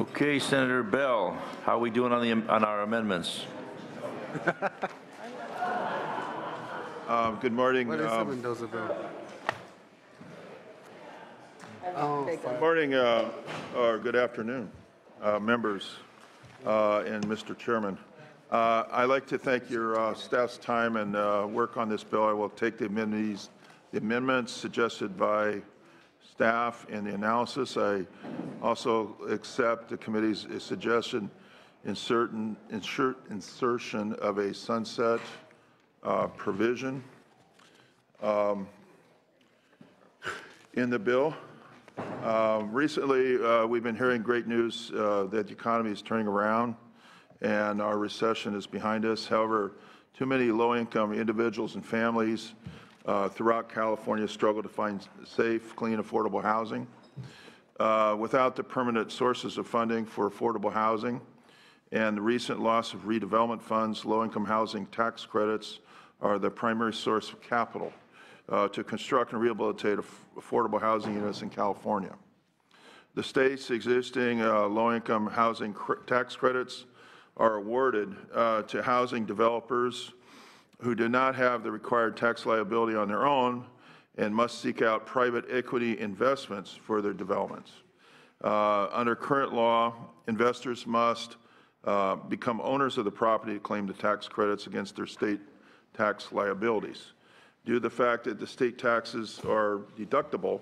Okay, Senator Bell, how are we doing on our amendments? Good morning. Mendoza bill? Good morning or good afternoon, members and Mr. Chairman. I'd like to thank your staff's time and work on this bill. I will take the amendments suggested by staff and the analysis. I also accept the committee's suggestion insertion of a sunset provision in the bill. Recently, we've been hearing great news that the economy is turning around and our recession is behind us. However, too many low-income individuals and families throughout California struggle to find safe, clean, affordable housing. Without the permanent sources of funding for affordable housing and the recent loss of redevelopment funds, low-income housing tax credits are the primary source of capital to construct and rehabilitate affordable housing units in California. The state's existing low-income housing tax credits are awarded to housing developers who do not have the required tax liability on their own and must seek out private equity investments for their developments. Under current law, investors must become owners of the property to claim the tax credits against their state tax liabilities. Due to the fact that the state taxes are deductible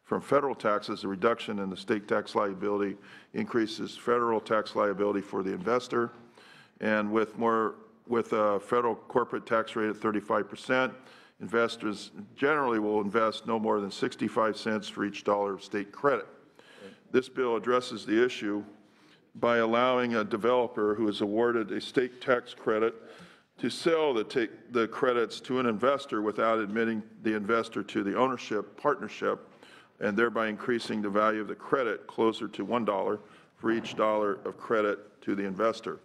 from federal taxes, the reduction in the state tax liability increases federal tax liability for the investor. And with a federal corporate tax rate of 35%, investors generally will invest no more than 65 cents for each dollar of state credit. This bill addresses the issue by allowing a developer who is awarded a state tax credit to sell the credits to an investor without admitting the investor to the ownership partnership, and thereby increasing the value of the credit closer to $1 for each dollar of credit to the investor.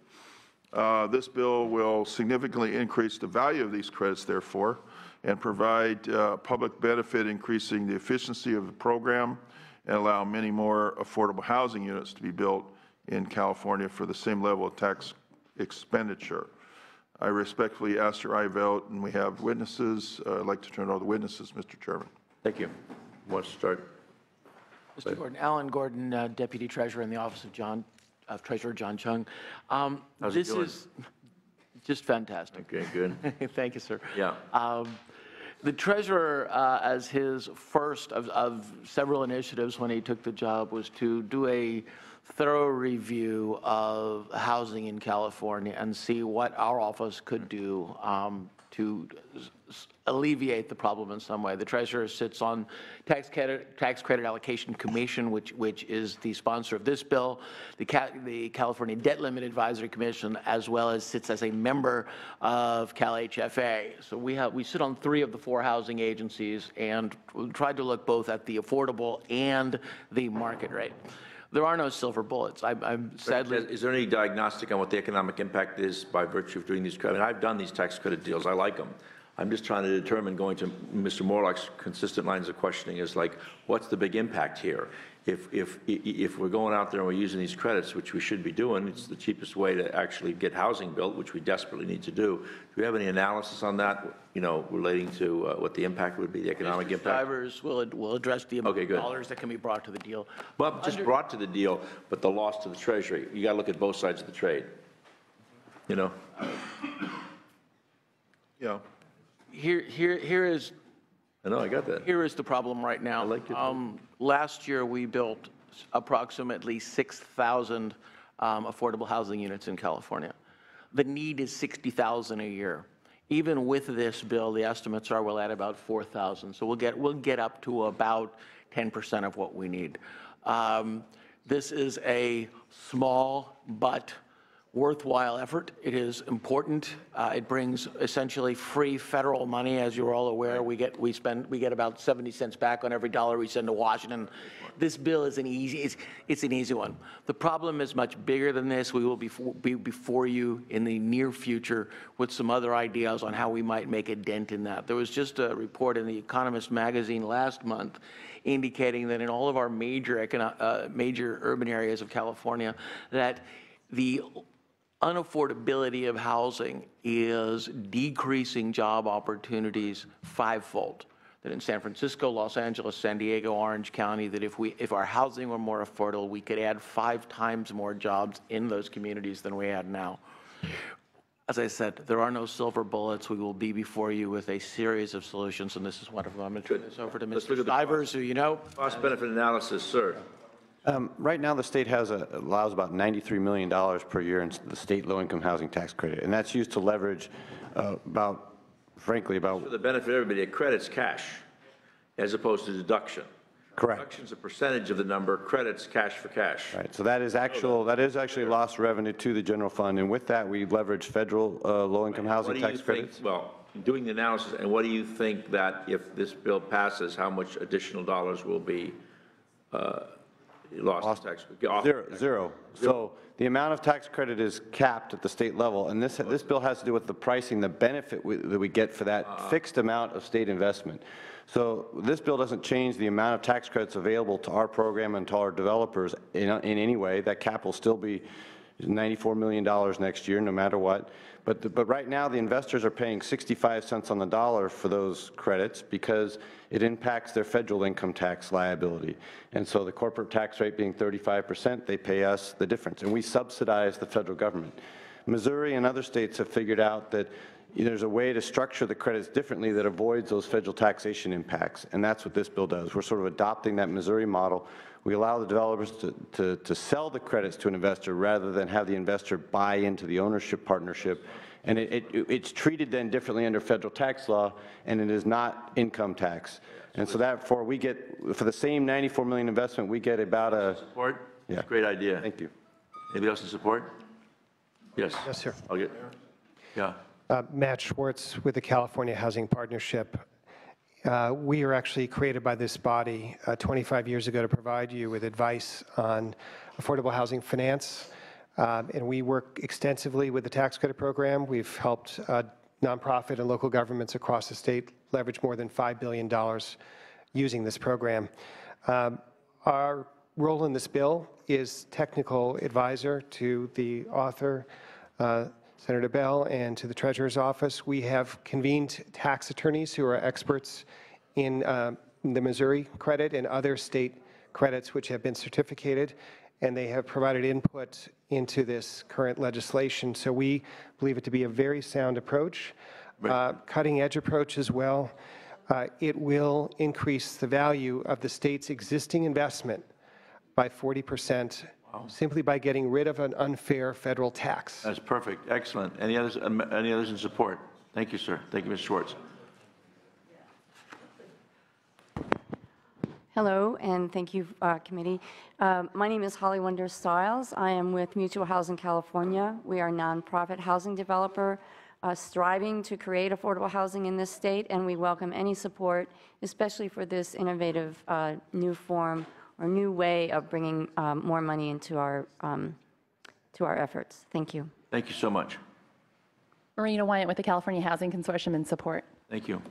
This bill will significantly increase the value of these credits, therefore, and provide public benefit, increasing the efficiency of the program and allow many more affordable housing units to be built in California for the same level of tax expenditure. I respectfully ask your aye vote, and we have witnesses. I'd like to turn it over to the witnesses, Mr. Chairman. Thank you. Who wants to start? Mr. Gordon, Alan Gordon, Deputy Treasurer in the Office of Treasurer John Chung. This is just fantastic. Okay, good. Thank you, sir. Yeah. The Treasurer, as his first of several initiatives when he took the job, was to do a thorough review of housing in California and see what our office could do to alleviate the problem in some way. The Treasurer sits on Tax Credit Allocation Commission, which is the sponsor of this bill, the California Debt Limit Advisory Commission, as well as sits as a member of CalHFA. So we sit on 3 of the 4 housing agencies and tried to look both at the affordable and the market rate. There are no silver bullets. I'm sadly. Is there any diagnostic on what the economic impact is by virtue of doing these credits? I mean, I've done these tax credit deals. I like them. I'm just trying to determine, going to Mr. Morlock's consistent lines of questioning, is like, what's the big impact here? If we're going out there and we're using these credits, which we should be doing, it's the cheapest way to actually get housing built, which we desperately need to do. Do we have any analysis on that, relating to what the impact would be, the economic Mr. impact? Stivers will address the amount of dollars that can be brought to the deal. Well, just brought to the deal, but the loss to the Treasury. You got to look at both sides of the trade. Yeah. Here is. I know, I got that. Here is the problem right now. I like it. Last year, we built approximately 6,000 affordable housing units in California. The need is 60,000 a year. Even with this bill, the estimates are we'll add about 4,000. So we'll get up to about 10% of what we need. This is a small but worthwhile effort. It is important. It brings essentially free federal money, as you're all aware. We get about 70 cents back on every dollar we send to Washington. This bill is it's an easy one. The problem is much bigger than this. We will be before you in the near future with some other ideas on how we might make a dent in that. There was just a report in The Economist magazine last month indicating that in all of our major urban areas of California, that the unaffordability of housing is decreasing job opportunities fivefold. That in San Francisco, Los Angeles, San Diego, Orange County, that if our housing were more affordable, we could add 5 times more jobs in those communities than we add now. As I said, there are no silver bullets. We will be before you with a series of solutions, and this is one of them. I'm going to turn this over to Mr. Stivers, who you know. Cost-benefit analysis, sir. Right now, the state allows about $93 million per year in the state low-income housing tax credit, and that's used to leverage For the benefit of everybody, a credit's cash as opposed to deduction. Correct. Deduction's a percentage of the number, credit's cash for cash. Right. So that is actually lost revenue to the general fund, and with that, we leverage federal low-income housing tax credits. Well, in doing the analysis, and what do you think that if this bill passes, how much additional dollars will be lost in tax? Zero. So the amount of tax credit is capped at the state level, and this bill has to do with the pricing, the benefit that we get for that fixed amount of state investment. So this bill doesn't change the amount of tax credits available to our program and to our developers in any way. That cap will still be $94 million next year, no matter what. But right now, the investors are paying 65 cents on the dollar for those credits because it impacts their federal income tax liability. And so the corporate tax rate being 35%, they pay us the difference, and we subsidize the federal government. Missouri and other states have figured out that there's a way to structure the credits differently that avoids those federal taxation impacts, and that's what this bill does. We're sort of adopting that Missouri model. We allow the developers to sell the credits to an investor rather than have the investor buy into the ownership partnership. And it's treated then differently under federal tax law, and it is not income tax. And so therefore, we get, for the same $94 million investment, we get about a... Support? Yeah. Great idea. Thank you. Anybody else in support? Yes. Yes, sir. I'll get, yeah. Matt Schwartz with the California Housing Partnership. We are actually created by this body 25 years ago to provide you with advice on affordable housing finance. And we work extensively with the tax credit program. We've helped nonprofit and local governments across the state leverage more than $5 billion using this program. Our role in this bill is technical advisor to the author, Senator Bell, and to the Treasurer's Office. We have convened tax attorneys who are experts in the Missouri credit and other state credits which have been certificated, and they have provided input into this current legislation. So we believe it to be a very sound approach, cutting-edge approach as well. It will increase the value of the state's existing investment by 40%. Wow. Simply by getting rid of an unfair federal tax. That's perfect. Excellent. Any others in support? Thank you, sir. Thank you, Ms. Schwartz. Hello, and thank you, committee. My name is Holly Wonder Stiles. I am with Mutual Housing California. We are a nonprofit housing developer striving to create affordable housing in this state, and we welcome any support, especially for this innovative new form or new way of bringing more money into our efforts. Thank you. Thank you so much. Marina Wyant with the California Housing Consortium in support. Thank you.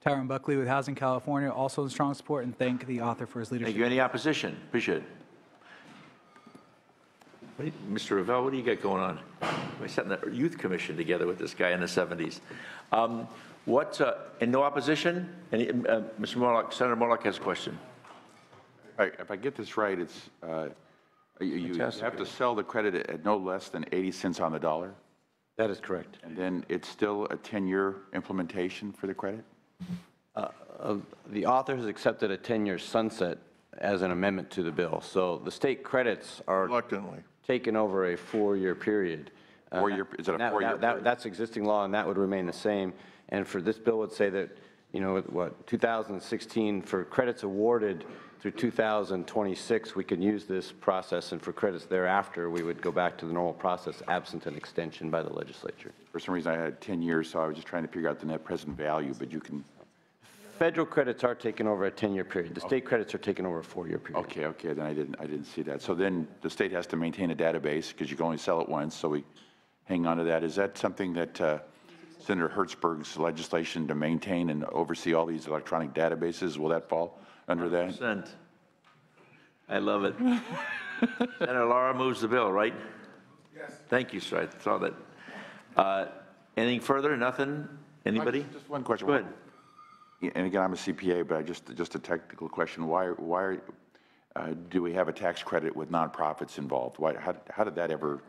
Tyrone Buckley with Housing California, also in strong support, and thank the author for his leadership. Thank you. Any opposition? Appreciate it. Mr. Revelle, what do you got going on? We sat in the youth commission together with this guy in the 70s. And no opposition? Mr. Morlock, Senator Morlock has a question. If I get this right, it's you have to sell the credit at no less than 80 cents on the dollar? That is correct. And then it's still a 10-year implementation for the credit? The author has accepted a 10-year sunset as an amendment to the bill. So the state credits are Reluctantly. taken over a 4-year period. Is it a 4-year period? That's existing law, and that would remain the same. And for this bill would say that you know, what, 2016, for credits awarded through 2026, we can use this process, and for credits thereafter, we would go back to the normal process absent an extension by the legislature. For some reason, I had 10 years, so I was just trying to figure out the net present value, but you can, Federal credits are taken over a 10-year period. The state credits are taken over a 4-year period. okay, then I didn't see that. So then the state has to maintain a database because you can only sell it once, so we hang on to that. Is that something that Senator Hertzberg's legislation to maintain and oversee all these electronic databases, will that fall under that? 100%. I love it. Senator Lara moves the bill, right? Yes. Thank you, sir. I saw that. Anything further? Nothing? Anybody? Just one question. Go ahead. And again, I'm a CPA, but just a technical question. Why do we have a tax credit with nonprofits involved? How did that ever?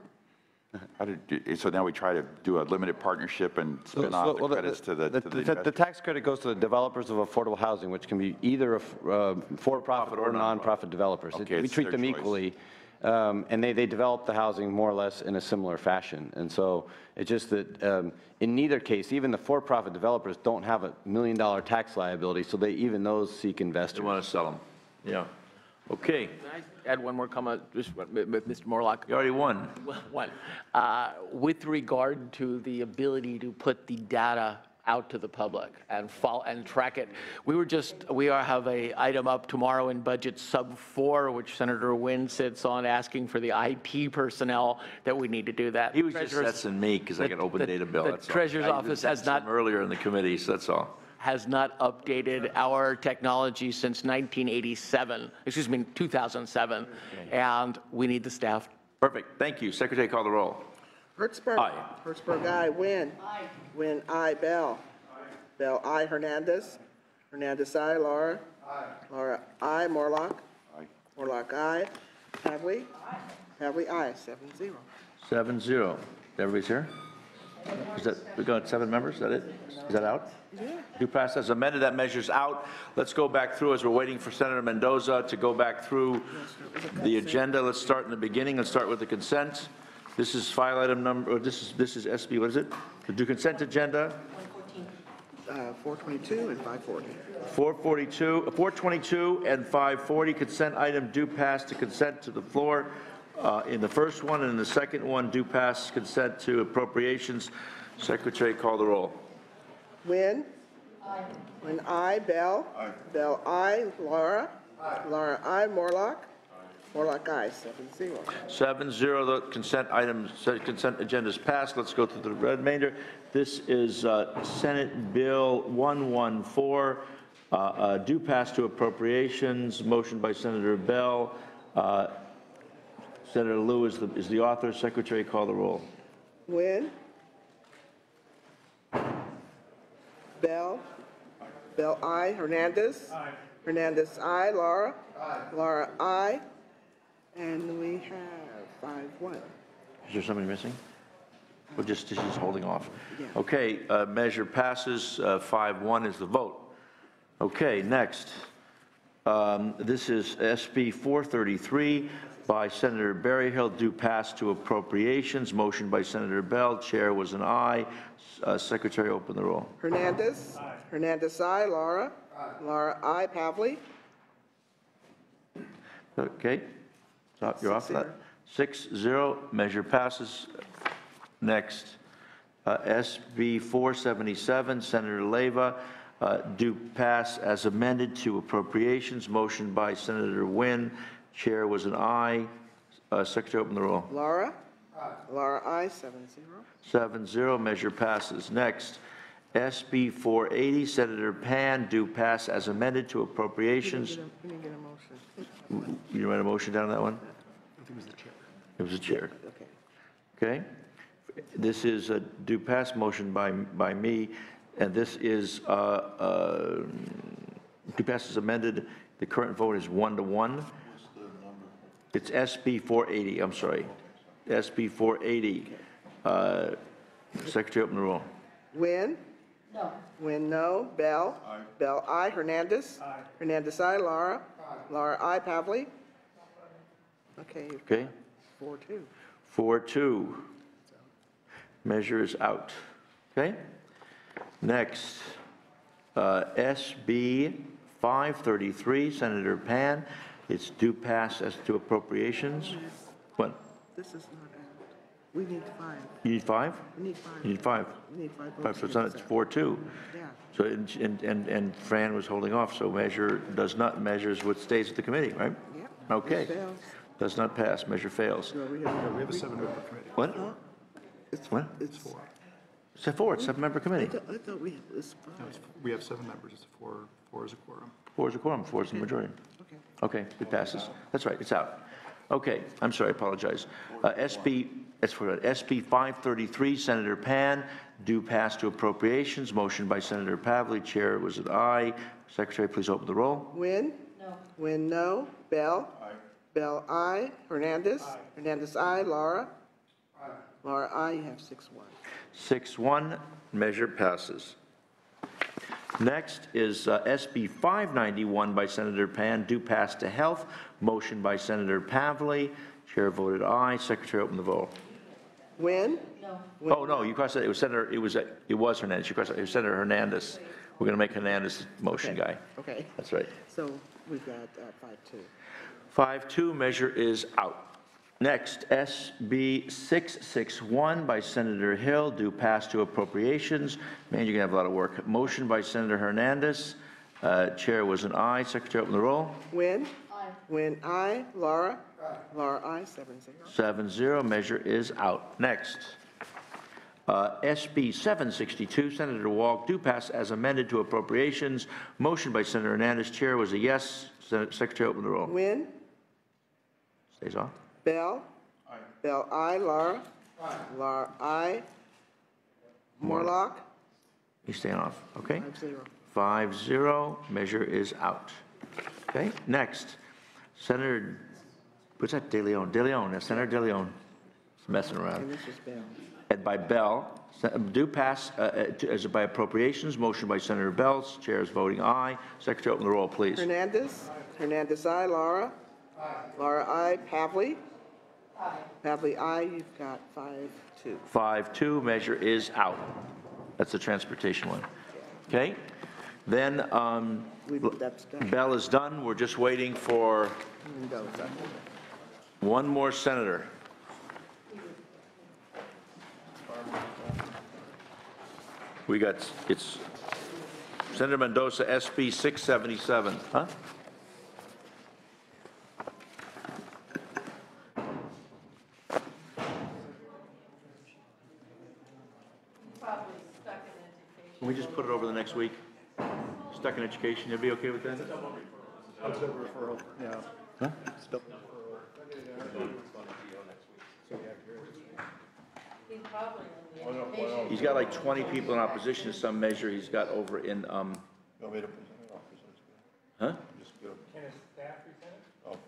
So now we try to do a limited partnership and spin off the credits to the The tax credit goes to the developers of affordable housing, which can be either for-profit or nonprofit developers. Okay, We it's treat their them choice. equally, and they develop the housing more or less in a similar fashion. And so it's just that in neither case, even the for-profit developers don't have $1 million tax liability, so even those seek investors. They want to sell them. Yeah. Okay. Can I add one more comment, just with Mr. Morlock? You already won. One. With regard to the ability to put the data out to the public and track it, we have a item up tomorrow in budget sub 4, which Senator Wynn sits on, asking for the IT personnel that we need to do that. He was just assessing me because I got open data bill. The That's all. Treasurer's office has not Earlier in the committee, so that's all. has not updated our technology since 2007, and we need the staff. Perfect. Thank you. Secretary, call the roll. Hertzberg. Aye. Hertzberg, aye. Wynn. Wynn, aye. Bell. Bell, aye. Hernandez. Hernandez, aye. Laura. Laura, aye. Morlock. Morlock, aye. Havley. Havley, aye. 7-0. 7-0. Everybody's here? We got 7 members? Is that it? Is that out? Yeah. Do pass as amended. That measure's out. Let's go back through as we're waiting for Senator Mendoza to go back through the agenda. Let's start in the beginning. Let's start with the consent. This is file item number, or this is SB, what is it? The consent agenda. 422 and 540. 422 and 540 consent item do pass to consent to the floor. In the first one and in the second one do pass consent to appropriations. Secretary, call the roll. Wynn. Aye. Wynn, aye. Bell. Aye. Bell, aye. Laura. Aye. Laura, aye. Morlock. Morlock, aye. 7-0. 7-0, the consent items, consent agenda is passed. Let's go through the remainder. This is Senate Bill 114, due pass to appropriations, motion by Senator Bell. Senator Liu is the author. Secretary, call the roll. Wynn. Bell. Bell, aye. Hernandez. Aye. Hernandez, aye. Laura. Aye. Laura, aye. And we have 5-1. Is there somebody missing? We're just holding off. Yeah. Okay, measure passes. 5-1 is the vote. Okay, next. This is SB 433 by Senator Berryhill, due pass to appropriations. Motion by Senator Bell. Chair was an aye. Secretary, open the roll. Hernandez. Aye. Hernandez, aye. Laura. Aye. Laura, aye. Pavley. Okay. So you're off that. 6-0. Measure passes. Next, SB 477, Senator Leyva, due pass as amended to appropriations. Motion by Senator Wynn. Chair was an aye. Secretary, open the roll. Laura. Aye. Laura, aye. 7-0. 7-0. Measure passes. Next, SB 480, Senator Pan, due pass as amended to appropriations. We didn't get a motion. You didn't write a motion down on that one? I think it was the chair. It was the chair. Okay. Okay. This is a due pass motion by me, and this is due pass is amended. The current vote is 1-1. It's SB 480. I'm sorry, SB 480. Secretary, open the roll. Wynn. No. Wynn, no. Bell. Aye. Bell, aye. Hernandez. Aye. Hernandez, aye. Laura. Aye. Laura, aye. Pavley. Okay. Okay. 4-2. 4-2. Measure is out. Okay? Next, SB 533, Senator Pan. It's due pass as to appropriations. What? This is not, we need 5. You need 5? We need 5. You need 5. We need 5 5, votes. so it's 4-2. Yeah. So, and Fran was holding off, so measure does not, measures what stays with the committee, right? Yep. Okay. It fails. Does not pass, measure fails. No, we have a 7-member committee. What? It's, What? it's 4. It's a 4, it's a 7-member committee. I thought we had, it's 5. We have 7 members, it's 4 is a quorum. 4 is a quorum, 4 is the majority. Okay. Okay, it passes. That's right, it's out. Okay, I'm sorry, I apologize. SB 533, Senator Pan, due pass to appropriations, motion by Senator Pavley, chair was an aye. Secretary, please open the roll. Wynn? No. Wynn, no. Bell? Aye. Bell, aye. Hernandez? Aye. Hernandez, aye. Laura? Aye. Laura, aye. You have 6-1. 6-1, measure passes. Next is SB 591 by Senator Pan, due pass to health, motion by Senator Pavley, chair voted aye. Secretary, open the vote. Wynn? No. Oh, no, you crossed it. It was Senator, it was Hernandez. You crossed it. It was Senator Hernandez. We're going to make Hernandez motion guy. Okay. That's right. So we've got 5-2. 5-2, measure is out. Next, SB 661 by Senator Hill, due pass to appropriations. Man, you're going to have a lot of work. Motion by Senator Hernandez. Chair was an aye. Secretary, open the roll. Wynn? Aye. Wynn, aye. Laura? Aye. Laura, aye. 7-0. 7-0, measure is out. Next, SB 762, Senator Walk, due pass as amended to appropriations. Motion by Senator Hernandez. Chair was a yes. Secretary, open the roll. Wynn? Stays off. Bell? Aye. Bell, aye. Laura? Aye. Laura, aye. Morlock? He's staying off. Okay. 5-0. 5-0, measure is out. Okay, next, Senator, what's that, De Leon? De Leon, that's Senator De Leon. He's messing around. And this is Bell. And by Bell, due pass as by appropriations, motion by Senator Bell, chair is voting aye. Secretary, open the roll, please. Hernandez? Hernandez, aye. Laura? Aye. Laura, aye. Pavley? Aye. Pavley, aye. You've got 5-2. 5-2, measure is out. That's the transportation one. Okay, then That's done. Bell is done. We're just waiting for Mendoza. one more senator. We got, it's Senator Mendoza, SB 677. Huh? Can we just put it over the next week? Stuck in education, you'll be okay with that? Referral, yeah. Huh? He's got like 20 people in opposition to some measure he's got over in, huh?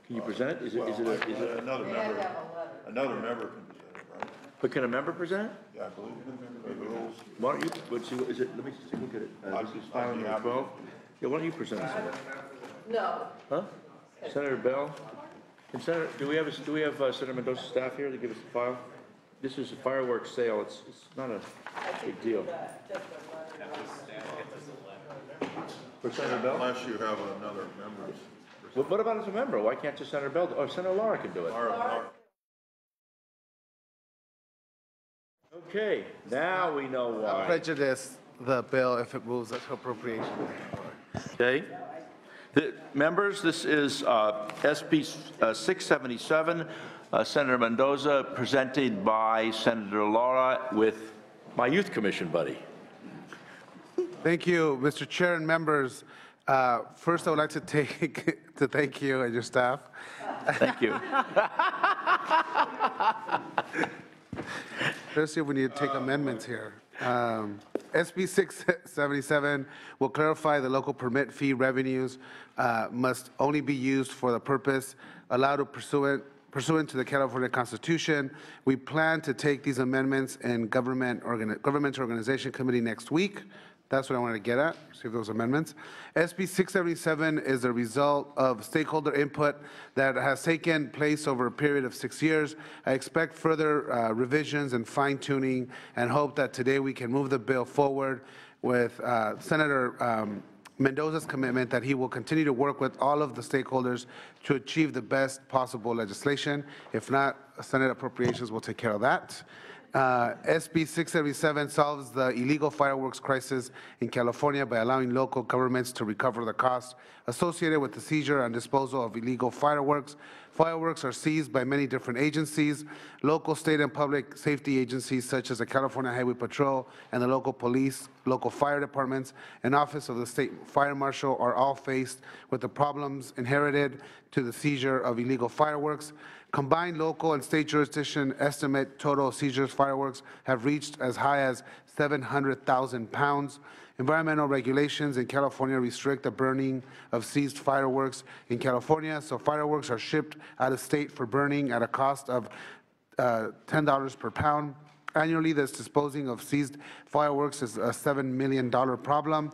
Can you present it? Is it, Another member can present it, right? but can a member present it? Yeah, I believe the rules. Why don't you, let's see, is it, let me just take a look at it. This is file number 12. Yeah, why don't you present it? No. Huh? Senator Bell? Can Senator, do we have Senator Mendoza's staff here to give us the file? This is a fireworks sale, it's not a big deal. For Senator Bell? Unless you have another member. What about as a member? Why can't just Senator Bell, or Senator Laura can do it? Okay, now we know why. Prejudice the bill if it moves to appropriation. Okay. Members, this is SB 677, Senator Mendoza, presented by Senator Laura with my Youth Commission buddy. Thank you, Mr. Chair and members. First, I would like to thank you and your staff. Thank you. Let's see if we need to take amendments here. SB 677 will clarify the local permit fee revenues must only be used for the purpose allowed pursuant to the California Constitution. We plan to take these amendments in Government Organization Committee next week. That's what I wanted to get at, see if those amendments. SB 677 is a result of stakeholder input that has taken place over a period of 6 years. I expect further revisions and fine-tuning and hope that today we can move the bill forward with Senator Mendoza's commitment that he will continue to work with all of the stakeholders to achieve the best possible legislation. If not, Senate Appropriations will take care of that. SB 677 solves the illegal fireworks crisis in California by allowing local governments to recover the costs associated with the seizure and disposal of illegal fireworks. Fireworks are seized by many different agencies. Local, state, and public safety agencies such as the California Highway Patrol and the local police, local fire departments, and Office of the State Fire Marshal are all faced with the problems inherited to the seizure of illegal fireworks. Combined local and state jurisdiction estimate total seizures fireworks have reached as high as 700,000 pounds. Environmental regulations in California restrict the burning of seized fireworks in California, so fireworks are shipped out of state for burning at a cost of $10 per pound. Annually, this disposing of seized fireworks is a $7 million problem.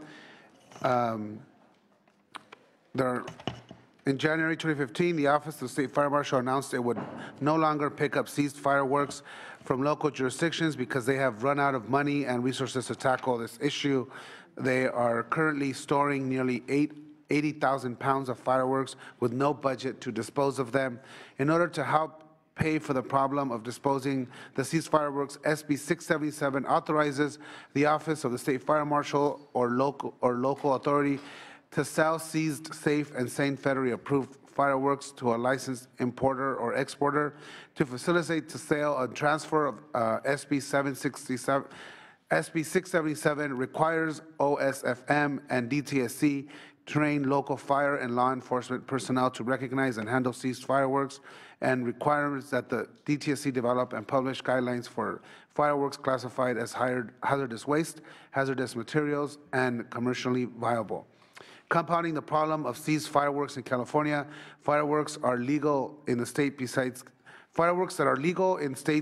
In January 2015, the Office of the State Fire Marshal announced it would no longer pick up seized fireworks from local jurisdictions because they have run out of money and resources to tackle this issue. They are currently storing nearly 80,000 pounds of fireworks with no budget to dispose of them. In order to help pay for the problem of disposing the seized fireworks, SB 677 authorizes the Office of the State Fire Marshal or local authority to sell seized, safe, and sane federally approved fireworks to a licensed importer or exporter. To facilitate the sale and transfer of SB 767, SB 677 requires OSFM and DTSC train local fire and law enforcement personnel to recognize and handle seized fireworks, and requires that the DTSC develop and publish guidelines for fireworks classified as hazardous waste, hazardous materials, and commercially viable. Compounding the problem of seized fireworks in California, fireworks that are legal in states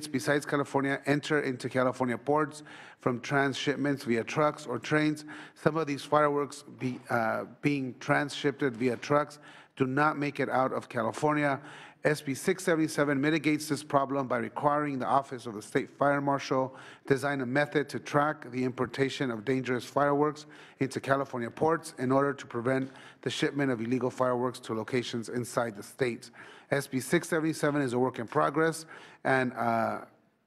besides California enter into California ports from transshipments via trucks or trains. Some of these fireworks being transshipped via trucks do not make it out of California. SB 677 mitigates this problem by requiring the Office of the State Fire Marshal design a method to track the importation of dangerous fireworks into California ports in order to prevent the shipment of illegal fireworks to locations inside the state. SB 677 is a work in progress, and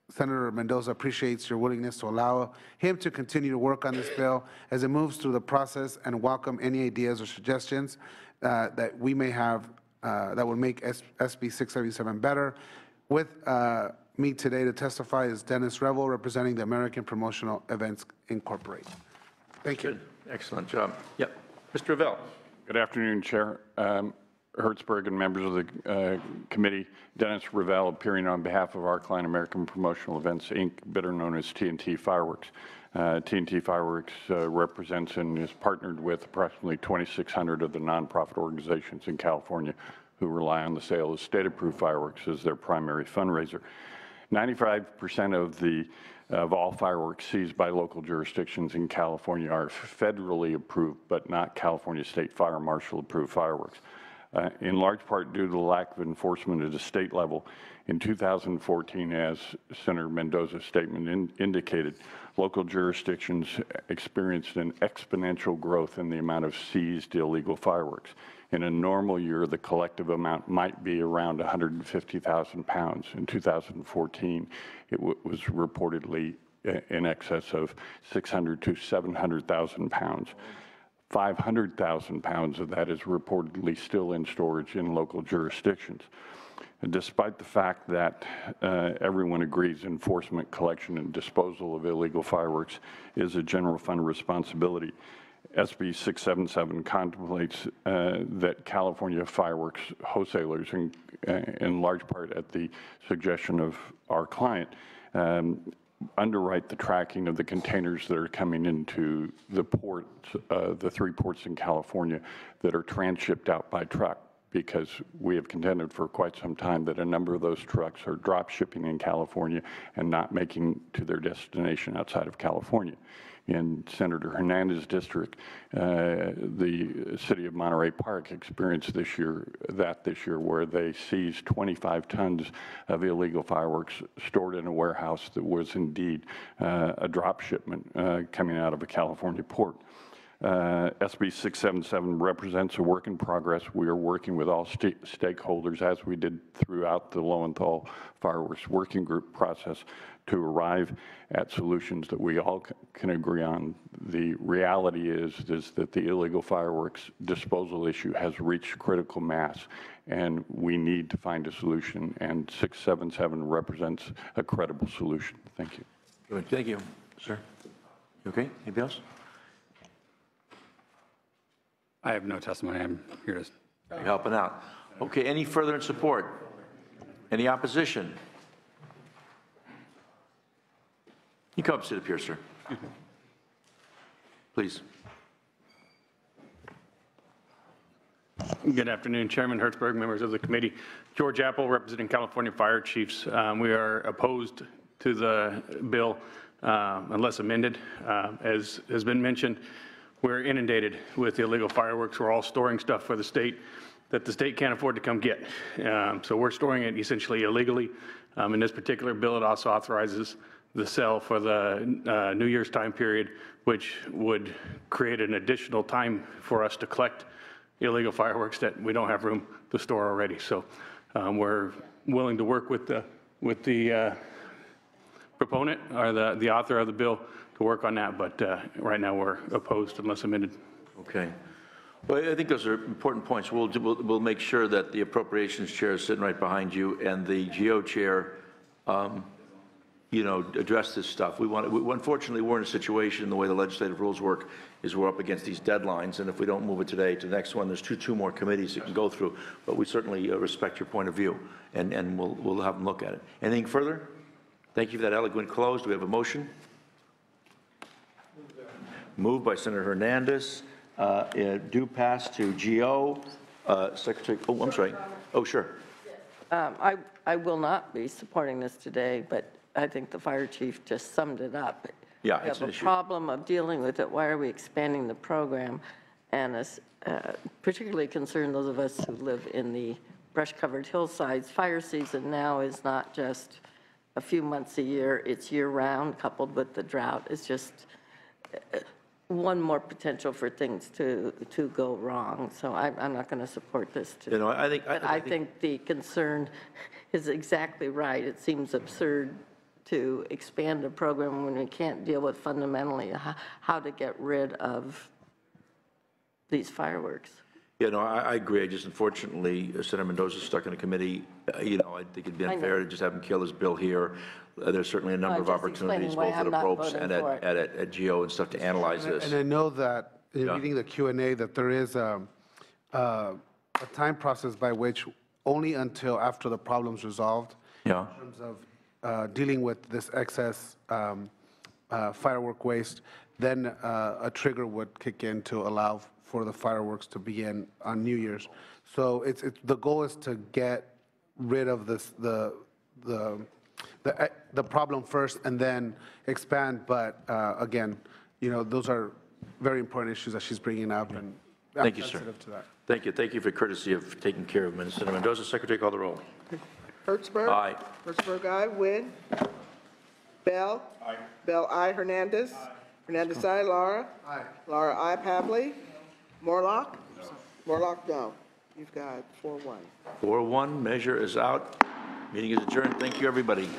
Senator Mendoza appreciates your willingness to allow him to continue to work on this bill as it moves through the process, and welcome any ideas or suggestions that we may have that would make SB 677 better. With me today to testify is Dennis Revel, representing the American Promotional Events Incorporated. Thank you. Good. Excellent job. Yep. Mr. Revelle. Good afternoon, Chair Hertzberg and members of the committee. Dennis Revelle appearing on behalf of our client, American Promotional Events, Inc., better known as TNT Fireworks. TNT Fireworks represents and is partnered with approximately 2,600 of the nonprofit organizations in California who rely on the sale of state-approved fireworks as their primary fundraiser. 95% of all fireworks seized by local jurisdictions in California are federally approved, but not California State Fire Marshal approved fireworks. In large part due to the lack of enforcement at the state level. In 2014, as Senator Mendoza's statement indicated, local jurisdictions experienced an exponential growth in the amount of seized illegal fireworks. In a normal year, the collective amount might be around 150,000 pounds. In 2014, it was reportedly in excess of 600 to 700,000 pounds. 500,000 pounds of that is reportedly still in storage in local jurisdictions. And despite the fact that everyone agrees enforcement, collection, and disposal of illegal fireworks is a general fund responsibility, SB 677 contemplates that California fireworks wholesalers, in large part at the suggestion of our client, underwrite the tracking of the containers that are coming into the ports, the 3 ports in California that are transshipped out by truck, because we have contended for quite some time that a number of those trucks are drop shipping in California and not making to their destination outside of California. in Senator Hernandez's district. The city of Monterey Park experienced this year, where they seized 25 tons of illegal fireworks stored in a warehouse that was indeed a drop shipment coming out of a California port. SB 677 represents a work in progress. We are working with all stakeholders, as we did throughout the Lowenthal Fireworks Working Group process, to arrive at solutions that we all can agree on. The reality is that the illegal fireworks disposal issue has reached critical mass, and we need to find a solution, and 677 represents a credible solution. Thank you. Good. Thank you, sir. You okay? Anybody else? I have no testimony. I'm here to. You're helping out. Okay, any further in support? Any opposition? You come up, sit up here, sir. Please. Good afternoon, Chairman Hertzberg, members of the committee. George Apple, representing California Fire Chiefs. We are opposed to the bill unless amended. As has been mentioned, we're inundated with illegal fireworks. We're all storing stuff for the state that the state can't afford to come get. So we're storing it essentially illegally. In this particular bill, it also authorizes the sale for the New Year's time period, which would create an additional time for us to collect illegal fireworks that we don't have room to store already. So we're willing to work with the proponent or the author of the bill to work on that, but right now we're opposed unless amended. Okay. Well, I think those are important points. We'll make sure that the appropriations chair is sitting right behind you, and the GO chair, address this stuff. Unfortunately, we're in a situation, the way the legislative rules work, is we're up against these deadlines, and if we don't move it today to the next one, there's two more committees that can go through. But we certainly respect your point of view, and we'll have them look at it. Anything further? Thank you for that eloquent close. Do we have a motion? Moved by Senator Hernandez. Due pass to GO. Secretary, I'm sorry. Oh, sure. I will not be supporting this today, but I think the fire chief just summed it up. Yeah, we it's have an a issue. problem of dealing with it. Why are we expanding the program? And as particularly concerned those of us who live in the brush-covered hillsides, fire season now is not just a few months a year, it's year-round, coupled with the drought. It's just one more potential for things to go wrong. So I'm not going to support this today. I think the concern is exactly right. It seems absurd to expand a program when we can't deal with fundamentally how to get rid of these fireworks. I agree. Just unfortunately, Senator Mendoza's stuck in a committee. I think it'd be unfair to just have him kill his bill here. There's certainly a number of opportunities, both at approps and at GO and stuff, to analyze this. And I know that in reading the Q&A that there is a time process by which only until after the problem's resolved, in terms of dealing with this excess firework waste, then a trigger would kick in to allow for the fireworks to begin on New Year's. So the goal is to get rid of the problem first and then expand. But again, those are very important issues that she's bringing up, and I'm Thank you, sir. sensitive to that. Thank you. Thank you for courtesy of taking care of Senator Mendoza. Secretary, call the roll. Hertzberg? Aye. Hertzberg, aye. Wynn? Bell? Aye. Bell, aye. Hernandez? Aye. Hernandez, aye. Laura? Aye. Laura, aye. Pavley? Morlock? No. Morlock, no. You've got 4-1. 4-1, measure is out. Meeting is adjourned. Thank you, everybody.